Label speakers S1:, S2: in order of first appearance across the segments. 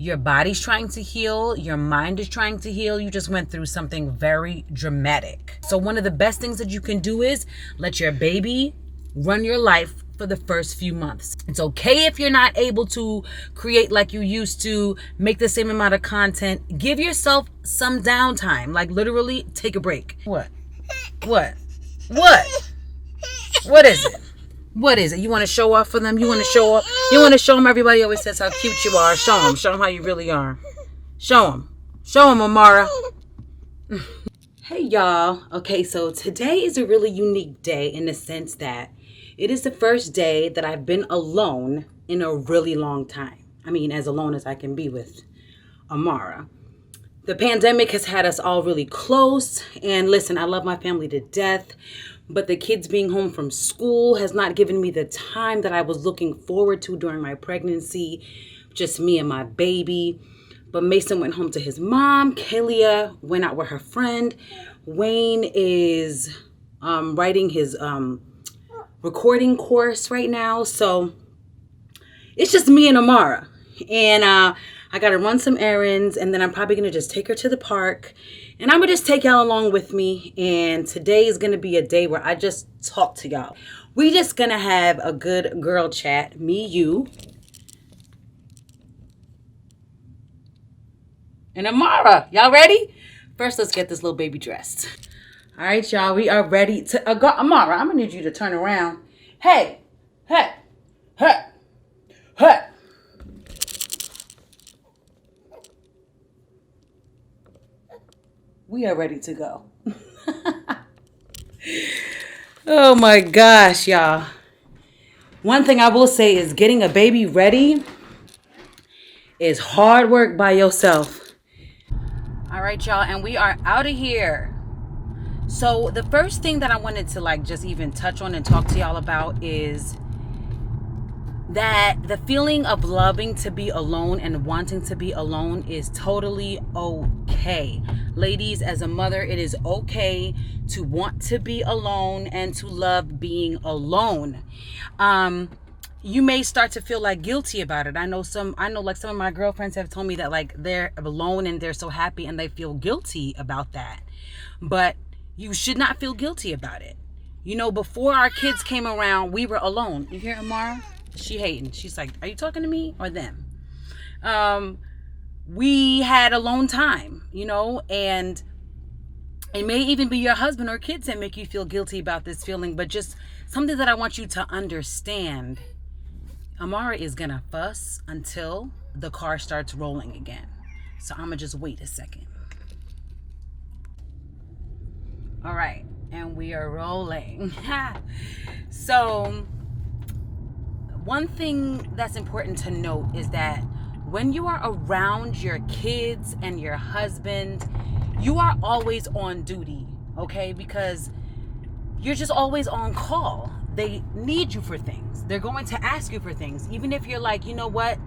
S1: Your body's trying to heal. Your mind is trying to heal. You just went through something very dramatic. So one of the best things that you can do is let your baby run your life for the first few months. It's okay if you're not able to create like you used to, make the same amount of content. Give yourself some downtime. Like literally take a break. What? What is it? What is it? You want to show off for them? You want to show off? You want to show them? Everybody always says how cute you are. Show them. Show them how you really are. Show them. Show them, Amara. Hey, y'all. Okay, so today is a really unique day in the sense that it is the first day that I've been alone in a really long time. I mean, as alone as I can be with Amara. The pandemic has had us all really close. And listen, I love my family to death. But the kids being home from school has not given me the time that I was looking forward to during my pregnancy. Just me and my baby. But Mason went home to his mom. Kalia went out with her friend. Wayne is writing his recording course right now. So it's just me and Amara. And I got to run some errands. And then I'm probably going to just take her to the park. And I'm going to just take y'all along with me. And today is going to be a day where I just talk to y'all. We just going to have a good girl chat. Me, you, and Amara. Y'all ready? First, let's get this little baby dressed. All right, y'all. We are ready to go. Amara, I'm going to need you to turn around. Hey. Hey. Hey. Hey. We are ready to go. Oh my gosh, y'all. One thing I will say is getting a baby ready is hard work by yourself. All right, y'all, and we are out of here. So the first thing that I wanted to just even touch on and talk to y'all about is that the feeling of loving to be alone and wanting to be alone is totally okay. Ladies, as a mother, it is okay to want to be alone and to love being alone. You may start to feel guilty about it. I know some of my girlfriends have told me that they're alone and they're so happy and they feel guilty about that. But you should not feel guilty about it. You know, before our kids came around, we were alone. You hear Amara? She hating. She's like, are you talking to me or them? We had alone time, and it may even be your husband or kids that make you feel guilty about this feeling, but just something that I want you to understand. Amara is going to fuss until the car starts rolling again. So I'm going to just wait a second. All right. And we are rolling. So one thing that's important to note is that when you are around your kids and your husband, you are always on duty, okay? Because you're just always on call. They need you for things. They're going to ask you for things. Even if you're like, you know what?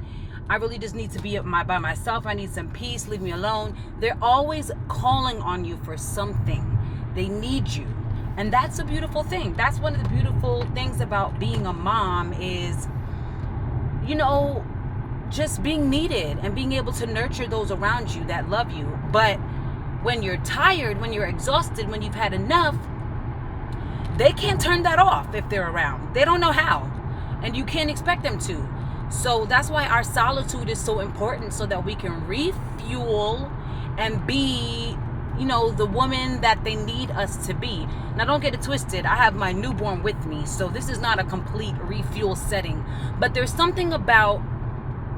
S1: I really just need to be by myself. I need some peace. Leave me alone. They're always calling on you for something. They need you. And that's a beautiful thing. That's one of the beautiful things about being a mom is, just being needed and being able to nurture those around you that love you. But when you're tired, when you're exhausted, when you've had enough, they can't turn that off if they're around. They don't know how. And you can't expect them to. So that's why our solitude is so important, so that we can refuel and be the woman that they need us to be. Now, don't get it twisted. I have my newborn with me, so this is not a complete refuel setting. But there's something about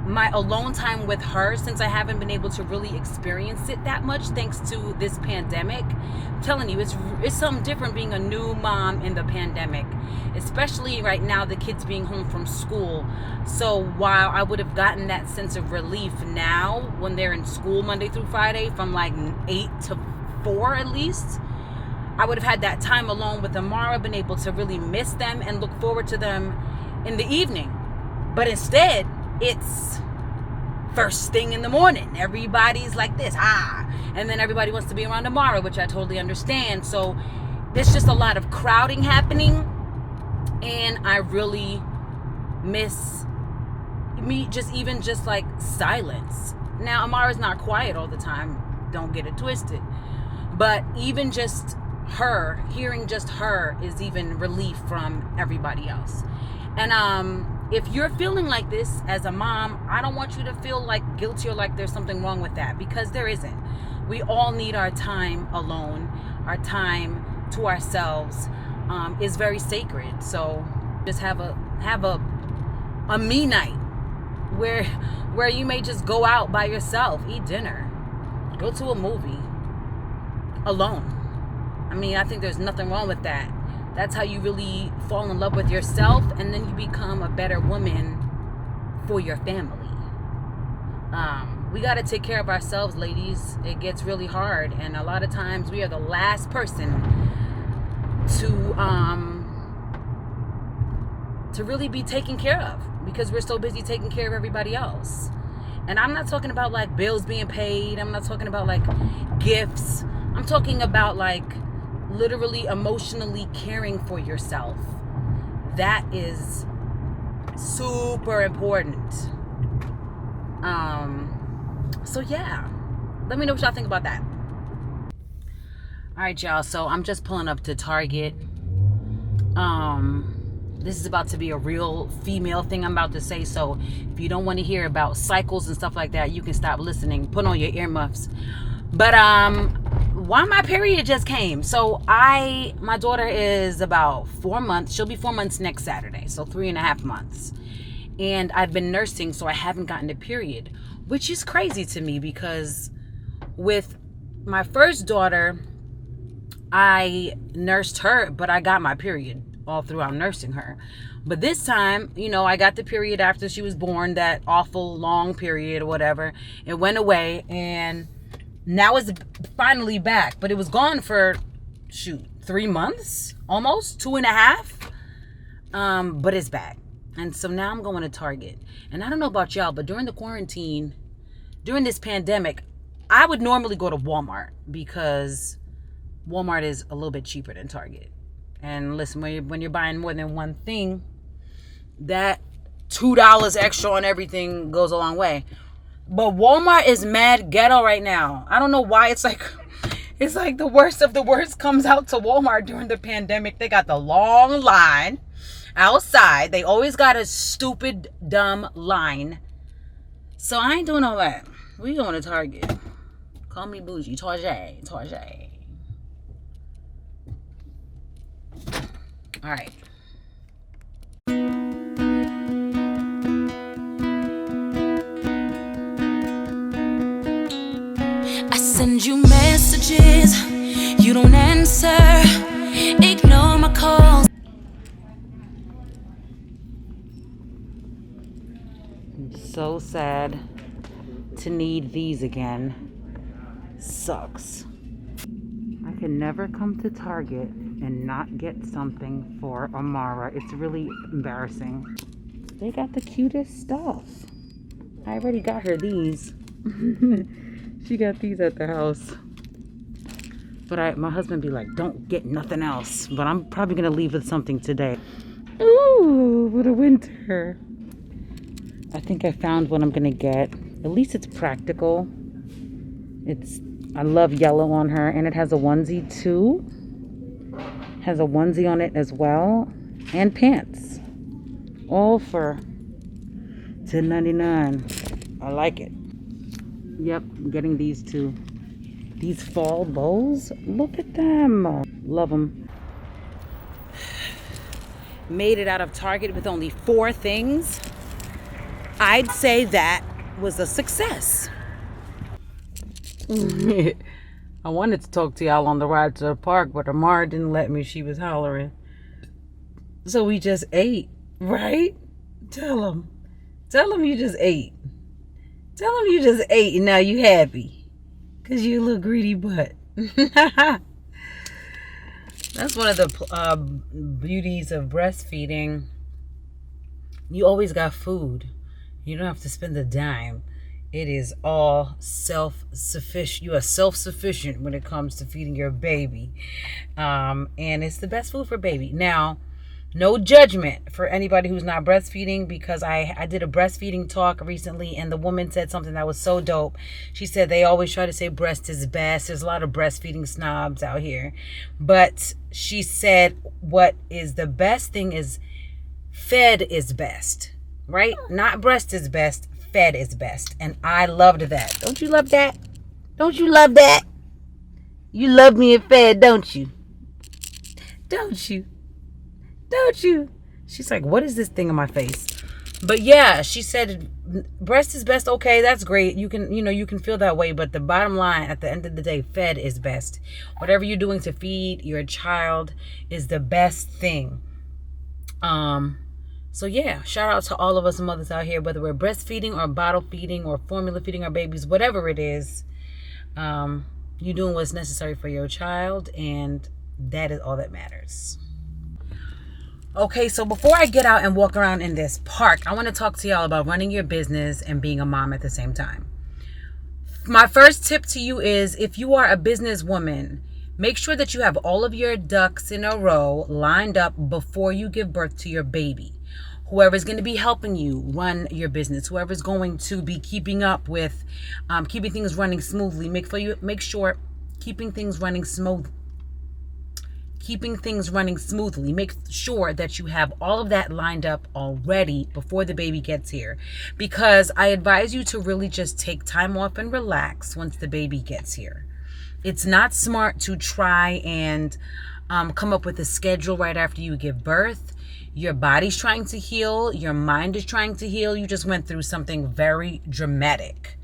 S1: my alone time with her, since I haven't been able to really experience it that much thanks to this pandemic. I'm telling you, it's something different being a new mom in the pandemic, especially right now, the kids being home from school. So while I would have gotten that sense of relief now when they're in school Monday through Friday from 8 to 4 at least, I would have had that time alone with Amara, been able to really miss them and look forward to them in the evening. But instead, it's first thing in the morning. Everybody's like this, and then everybody wants to be around Amara, which I totally understand. So there's just a lot of crowding happening, and I really miss me, just silence. Now, Amara's not quiet all the time. Don't get it twisted. But even just her, hearing just her is even relief from everybody else. And if you're feeling like this as a mom, I don't want you to feel like guilty or like there's something wrong with that, because there isn't. We all need our time alone. Our time to ourselves is very sacred. So just have a me night where you may just go out by yourself, eat dinner, go to a movie alone. I mean, I think there's nothing wrong with that. That's how you really fall in love with yourself, and then you become a better woman for your family. We got to take care of ourselves, ladies. It gets really hard, and a lot of times we are the last person to really be taken care of, because we're so busy taking care of everybody else. And I'm not talking about like bills being paid. I'm not talking about like gifts. I'm talking about like literally emotionally caring for yourself. That is super important. So yeah, let me know what y'all think about that. All right, y'all, so I'm just pulling up to Target. This is about to be a real female thing I'm about to say, so if you don't want to hear about cycles and stuff like that, you can stop listening, put on your earmuffs. But why my period just came. So my daughter is about 4 months. She'll be 4 months next Saturday, so 3.5 months. And I've been nursing, so I haven't gotten a period, which is crazy to me, because with my first daughter, I nursed her, but I got my period all throughout nursing her. But this time, I got the period after she was born, that awful long period or whatever. It went away, and now it's finally back. But it was gone for 3 months, almost 2.5. But it's back. And so now I'm going to Target. And I don't know about y'all, but during the quarantine, during this pandemic, I would normally go to Walmart, because Walmart is a little bit cheaper than Target. And listen, when you're buying more than one thing, that $2 extra on everything goes a long way. But Walmart is mad ghetto right now. I don't know why. It's like the worst of the worst comes out to Walmart during the pandemic. They got the long line outside. They always got a stupid, dumb line. So I ain't doing all that. We going to Target. Call me bougie. Target. All right.
S2: I send you messages, you don't answer, ignore my calls.
S1: I'm so sad to need these again. Sucks. I can never come to Target and not get something for Amara. It's really embarrassing. They got the cutest stuff. I already got her these. She got these at the house. But my husband be like, don't get nothing else. But I'm probably going to leave with something today. Ooh, what a winter. I think I found what I'm going to get. At least it's practical. I love yellow on her. And it has a onesie too. Has a onesie on it as well. And pants. All for $10.99. I like it. Yep, I'm getting these two. These fall bows. Look at them. Love them. Made it out of Target with only 4 things. I'd say that was a success. I wanted to talk to y'all on the ride to the park, but Amara didn't let me. She was hollering. So we just ate, right? Tell them you just ate. Tell them you just ate and now you happy. Because you a little greedy butt. That's one of the beauties of breastfeeding. You always got food. You don't have to spend a dime. It is all self-sufficient. You are self-sufficient when it comes to feeding your baby. And it's the best food for baby. Now, No judgment for anybody who's not breastfeeding, because I did a breastfeeding talk recently, and the woman said something that was so dope. She said they always try to say breast is best. There's a lot of breastfeeding snobs out here. But she said what is the best thing is fed is best, right? Not breast is best, fed is best. And I loved that. Don't you love that? Don't you love that? You love being fed, don't you? Don't you? Don't you? She's like, what is this thing on my face? But yeah, she said breast is best. Okay, that's great. You can feel that way, but the bottom line at the end of the day, fed is best. Whatever you're doing to feed your child is the best thing. So yeah, shout out to all of us mothers out here, whether we're breastfeeding or bottle feeding or formula feeding our babies, whatever it is, you're doing what's necessary for your child, and that is all that matters. Okay, so before I get out and walk around in this park, I want to talk to y'all about running your business and being a mom at the same time. My first tip to you is, if you are a businesswoman, make sure that you have all of your ducks in a row lined up before you give birth to your baby. Whoever's going to be helping you run your business, whoever's going to be keeping up with keeping things running smoothly, make sure keeping things running smoothly. Make sure that you have all of that lined up already before the baby gets here, because I advise you to really just take time off and relax once the baby gets here. It's not smart to try and come up with a schedule right after you give birth. Your body's trying to heal. Your mind is trying to heal. You just went through something very dramatic,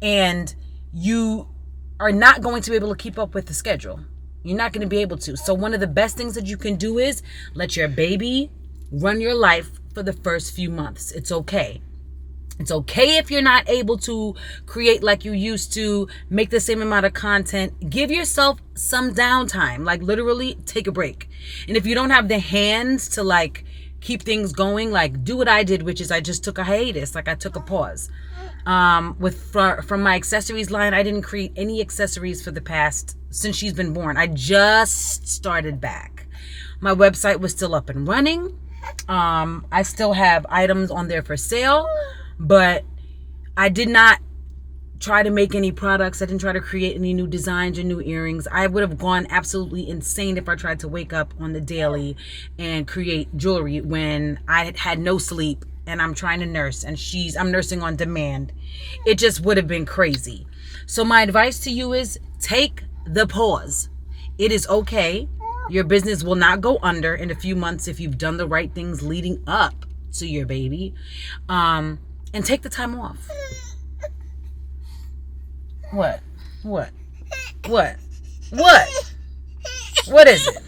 S1: and you are not going to be able to keep up with the schedule. You're not going to be able to. So one of the best things that you can do is let your baby run your life for the first few months. It's okay. It's okay if you're not able to create like you used to, make the same amount of content. Give yourself some downtime, like literally take a break. And if you don't have the hands to like keep things going, like do what I did, which is I just took a hiatus, like I took a pause. From my accessories line, I didn't create any accessories for the past, since she's been born. I just started back. My website was still up and running. I still have items on there for sale, but I did not try to make any products. I didn't try to create any new designs or new earrings. I would have gone absolutely insane if I tried to wake up on the daily and create jewelry when I had no sleep and I'm trying to nurse and I'm nursing on demand. It just would have been crazy. So my advice to you is take the pause. It is okay. Your business will not go under in a few months if you've done the right things leading up to your baby. And take the time off. What? What is it?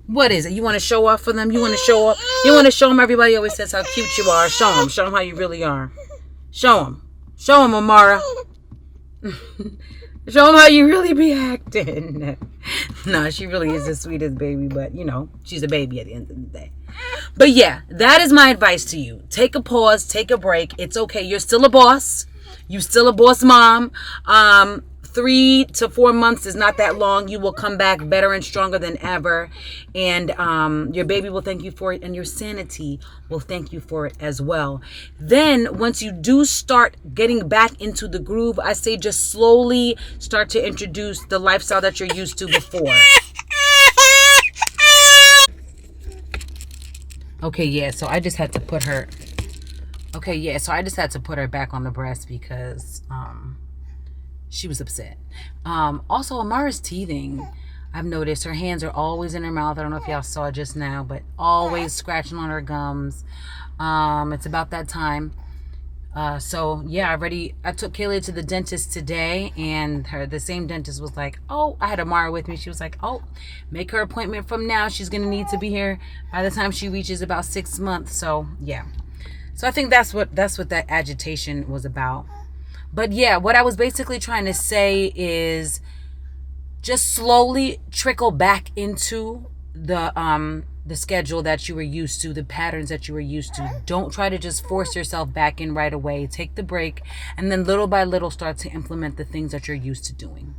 S1: What is it? You want to show off for them? You want to show off? You want to show them? Everybody always says how cute you are. Show them how you really are. Show them, Amara. Show them how you really be acting. No, she really is the sweetest baby, but she's a baby at the end of the day. But yeah, that is my advice to you. Take a pause, take a break. It's okay. You're still a boss. You're still a boss mom. 3 to 4 months is not that long. You will come back better and stronger than ever. And your baby will thank you for it. And your sanity will thank you for it as well. Then once you do start getting back into the groove, I say just slowly start to introduce the lifestyle that you're used to before. Okay, yeah, so I just had to put her... back on the breast because she was upset. Also, Amara's teething. I've noticed her hands are always in her mouth. I don't know if y'all saw just now, but always scratching on her gums. It's about that time. So yeah, I took Kayla to the dentist today, and the same dentist was like, oh, I had Amara with me. She was like, oh, make her appointment from now. She's going to need to be here by the time she reaches about 6 months. So yeah. So I think that's what that agitation was about. But yeah, what I was basically trying to say is just slowly trickle back into the schedule that you were used to, the patterns that you were used to. Don't try to just force yourself back in right away. Take the break, and then little by little start to implement the things that you're used to doing.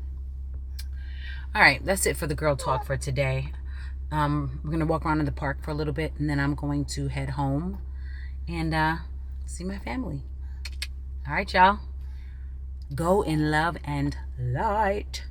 S1: All right, that's it for the girl talk for today. We're gonna walk around in the park for a little bit, and then I'm going to head home and see my family. All right, y'all. Go in love and light.